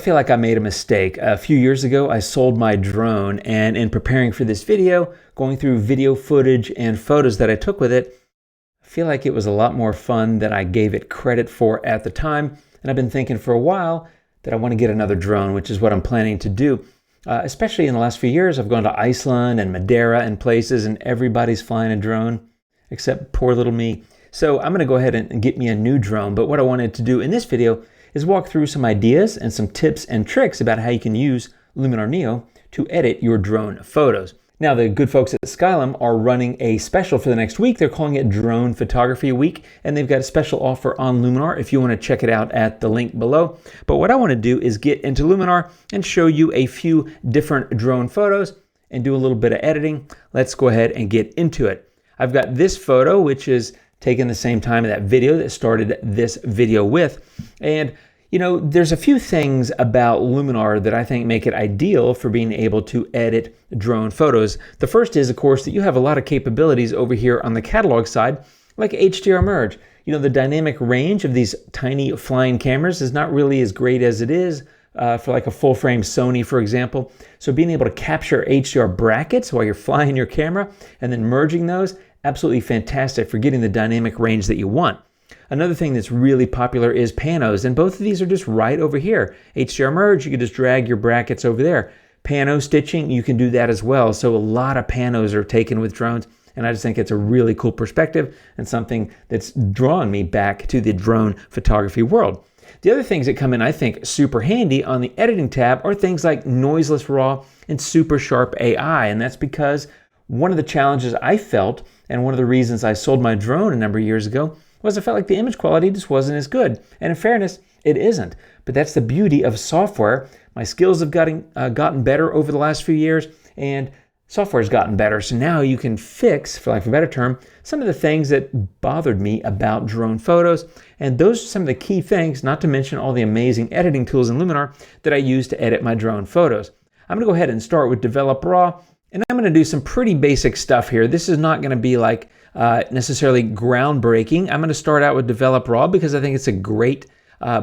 feel like I made a mistake. A few years ago, I sold my drone, and in preparing for this video, going through video footage and photos that I took with it, I feel like it was a lot more fun than I gave it credit for at the time. And I've been thinking for a while that I want to get another drone, which is what I'm planning to do. Especially in the last few years, I've gone to Iceland and Madeira and places, and everybody's flying a drone, except poor little me. So I'm going to go ahead and get me a new drone. But what I wanted to do in this video is walk through some ideas and some tips and tricks about how you can use Luminar Neo to edit your drone photos. Now, the good folks at Skylum are running a special for the next week. They're calling it Drone Photography Week, and they've got a special offer on Luminar if you want to check it out at the link below. But what I want to do is get into Luminar and show you a few different drone photos and do a little bit of editing. Let's go ahead and get into it. I've got this photo, which is taken the same time of that video that started this video with. And you know, there's a few things about Luminar that I think make it ideal for being able to edit drone photos. The first is, of course, that you have a lot of capabilities over here on the catalog side, like HDR merge. You know, the dynamic range of these tiny flying cameras is not really as great as it is for like a full frame Sony, for example. So being able to capture HDR brackets while you're flying your camera and then merging those, absolutely fantastic for getting the dynamic range that you want. Another thing that's really popular is panos, and both of these are just right over here. HDR merge, you can just drag your brackets over there. Pano stitching, you can do that as well. So a lot of panos are taken with drones, and I just think it's a really cool perspective and something that's drawn me back to the drone photography world. The other things that come in, I think, super handy on the editing tab are things like noiseless RAW and super sharp AI, and that's because one of the challenges I felt, and one of the reasons I sold my drone a number of years ago, was I felt like the image quality just wasn't as good. And in fairness, it isn't. But that's the beauty of software. My skills have gotten better over the last few years, and software's gotten better. So now you can fix, for lack of a better term, some of the things that bothered me about drone photos. And those are some of the key things, not to mention all the amazing editing tools in Luminar that I use to edit my drone photos. I'm gonna go ahead and start with Develop Raw, and I'm gonna do some pretty basic stuff here. This is not gonna be like necessarily groundbreaking. I'm going to start out with Develop Raw because I think it's a great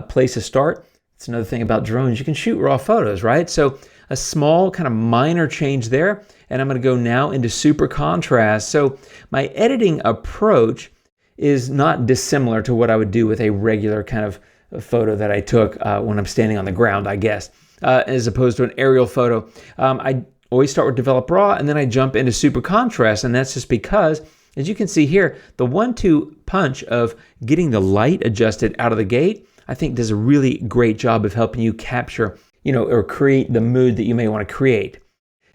place to start. It's another thing about drones. You can shoot raw photos, right? So a small kind of minor change there. And I'm going to go now into super contrast. So my editing approach is not dissimilar to what I would do with a regular kind of photo that I took when I'm standing on the ground, I guess, as opposed to an aerial photo. I always start with Develop Raw, and then I jump into super contrast. And that's just because, as you can see here, the 1-2 punch of getting the light adjusted out of the gate, I think does a really great job of helping you capture, you know, or create the mood that you may want to create.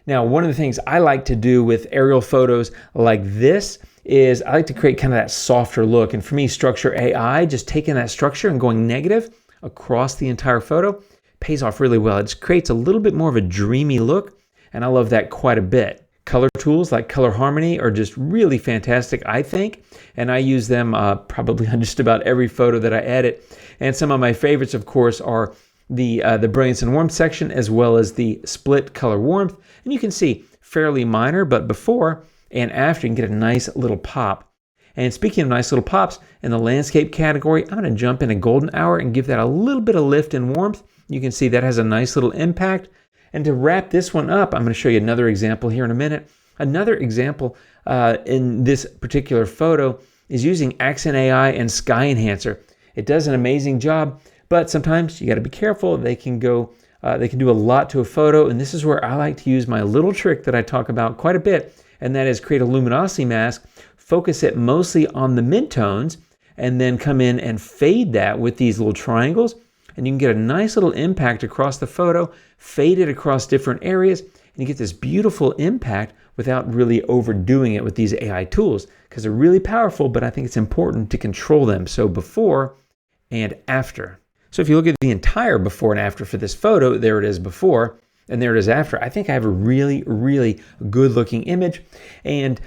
Now, one of the things I like to do with aerial photos like this is I like to create kind of that softer look. And for me, Structure AI, just taking that structure and going negative across the entire photo pays off really well. It just creates a little bit more of a dreamy look, and I love that quite a bit. Color tools like Color Harmony are just really fantastic, I think, and I use them probably on just about every photo that I edit. And some of my favorites, of course, are the Brilliance and Warmth section, as well as the Split Color Warmth. And you can see fairly minor, but before and after you can get a nice little pop. And speaking of nice little pops, in the landscape category, I'm going to jump into Golden Hour and give that a little bit of lift and warmth. You can see that has a nice little impact. And to wrap this one up, I'm going to show you another example here in a minute. Another example in this particular photo is using Accent AI and Sky Enhancer. It does an amazing job, but sometimes you got to be careful. They can do a lot to a photo, and this is where I like to use my little trick that I talk about quite a bit, and that is create a luminosity mask, focus it mostly on the midtones, and then come in and fade that with these little triangles. And you can get a nice little impact across the photo, fade it across different areas, and you get this beautiful impact without really overdoing it with these AI tools, because they're really powerful, but I think it's important to control them. So before and after. So if you look at the entire before and after for this photo, there it is before, and there it is after. I think I have a really, really good looking image. And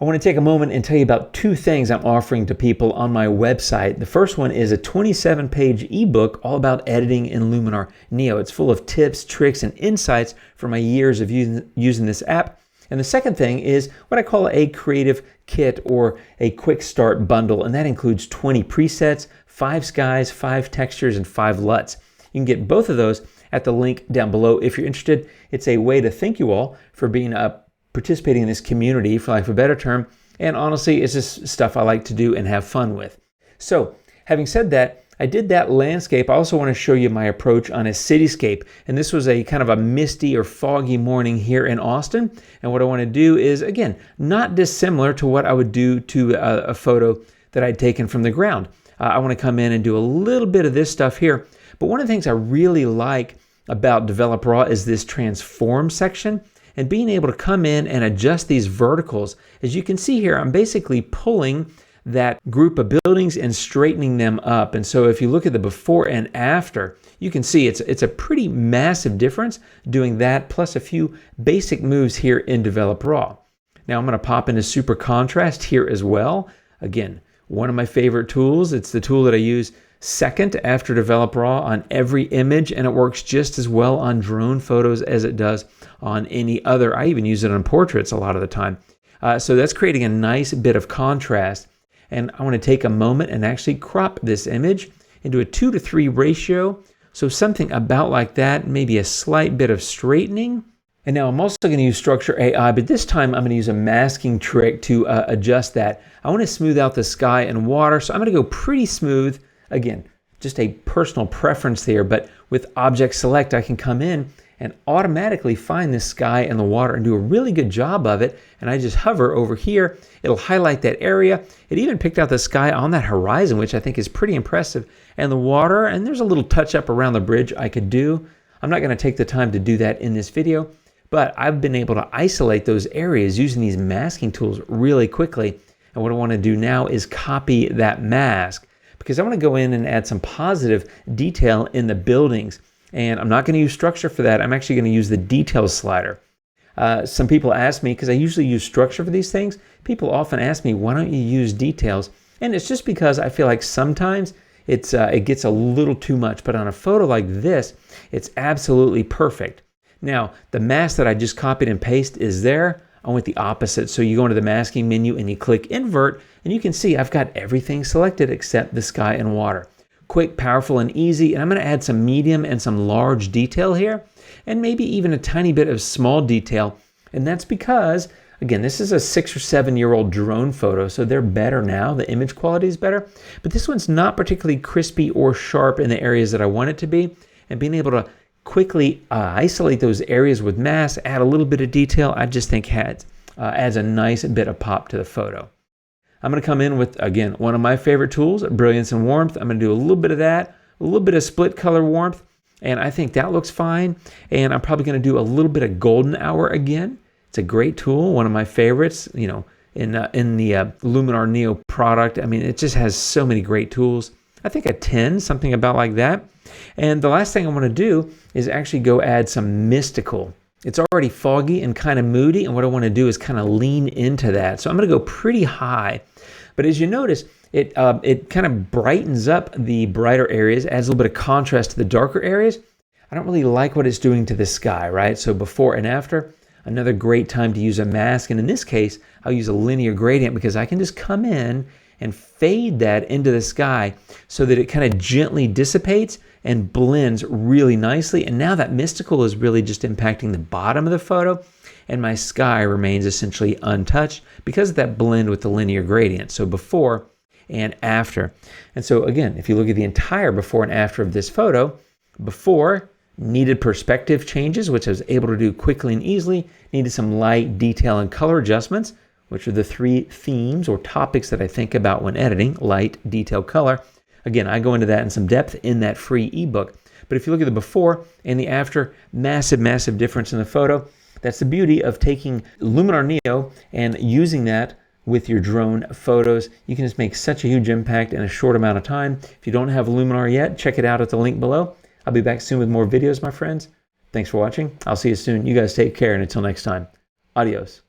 I want to take a moment and tell you about two things I'm offering to people on my website. The first one is a 27-page ebook all about editing in Luminar Neo. It's full of tips, tricks, and insights from my years of using this app. And the second thing is what I call a creative kit or a quick start bundle, and that includes 20 presets, 5 skies, 5 textures, and 5 LUTs. You can get both of those at the link down below if you're interested. It's a way to thank you all for being participating in this community, for lack of a better term. And honestly, it's just stuff I like to do and have fun with. So having said that, I did that landscape. I also want to show you my approach on a cityscape. And this was a kind of a misty or foggy morning here in Austin. And what I want to do is, again, not dissimilar to what I would do to a photo that I'd taken from the ground. I want to come in and do a little bit of this stuff here. But one of the things I really like about Develop Raw is this transform section and being able to come in and adjust these verticals. As you can see here, I'm basically pulling that group of buildings and straightening them up. And so if you look at the before and after, you can see it's a pretty massive difference doing that plus a few basic moves here in Develop Raw. Now I'm going to pop into super contrast here as well. Again, one of my favorite tools. It's the tool that I use second after Develop Raw on every image, and it works just as well on drone photos as it does on any other. I even use it on portraits a lot of the time. So that's creating a nice bit of contrast. And I want to take a moment and actually crop this image into a 2:3 ratio. So something about like that, maybe a slight bit of straightening. And now I'm also going to use Structure AI, but this time I'm going to use a masking trick to adjust that. I want to smooth out the sky and water, so I'm going to go pretty smooth. Again, just a personal preference there, but with Object Select, I can come in and automatically find the sky and the water and do a really good job of it. And I just hover over here. It'll highlight that area. It even picked out the sky on that horizon, which I think is pretty impressive. And the water, and there's a little touch up around the bridge I could do. I'm not going to take the time to do that in this video, but I've been able to isolate those areas using these masking tools really quickly. And what I want to do now is copy that mask because I want to go in and add some positive detail in the buildings. And I'm not going to use structure for that. I'm actually going to use the details slider. Some people ask me, because I usually use structure for these things, people often ask me, why don't you use details? And it's just because I feel like sometimes it gets a little too much. But on a photo like this, it's absolutely perfect. Now, the mask that I just copied and pasted is there. I went the opposite. So you go into the masking menu and you click invert, and you can see I've got everything selected except the sky and water. Quick, powerful, and easy. And I'm going to add some medium and some large detail here, and maybe even a tiny bit of small detail. And that's because, again, this is a 6 or 7 year old drone photo, so they're better now. The image quality is better, but this one's not particularly crispy or sharp in the areas that I want it to be. And being able to quickly isolate those areas with masks, add a little bit of detail, I just think adds a nice bit of pop to the photo. I'm going to come in with, again, one of my favorite tools, Brilliance and Warmth. I'm going to do a little bit of that, a little bit of split color warmth, and I think that looks fine. And I'm probably going to do a little bit of golden hour again. It's a great tool, one of my favorites, you know, in the Luminar Neo product. I mean, it just has so many great tools. I think a 10, something about like that. And the last thing I want to do is actually go add some mystical. It's already foggy and kind of moody, and what I want to do is kind of lean into that. So I'm going to go pretty high. But as you notice, it kind of brightens up the brighter areas, adds a little bit of contrast to the darker areas. I don't really like what it's doing to the sky, right? So before and after, another great time to use a mask. And in this case, I'll use a linear gradient because I can just come in and fade that into the sky so that it kind of gently dissipates and blends really nicely. And now that mystical is really just impacting the bottom of the photo, and my sky remains essentially untouched because of that blend with the linear gradient. So before and after. And so again, if you look at the entire before and after of this photo, before needed perspective changes, which I was able to do quickly and easily, needed some light, detail, and color adjustments, which are the 3 themes or topics that I think about when editing: light, detail, color. Again, I go into that in some depth in that free ebook. But if you look at the before and the after, massive, massive difference in the photo. That's the beauty of taking Luminar Neo and using that with your drone photos. You can just make such a huge impact in a short amount of time. If you don't have Luminar yet, check it out at the link below. I'll be back soon with more videos, my friends. Thanks for watching. I'll see you soon. You guys take care, and until next time, adios.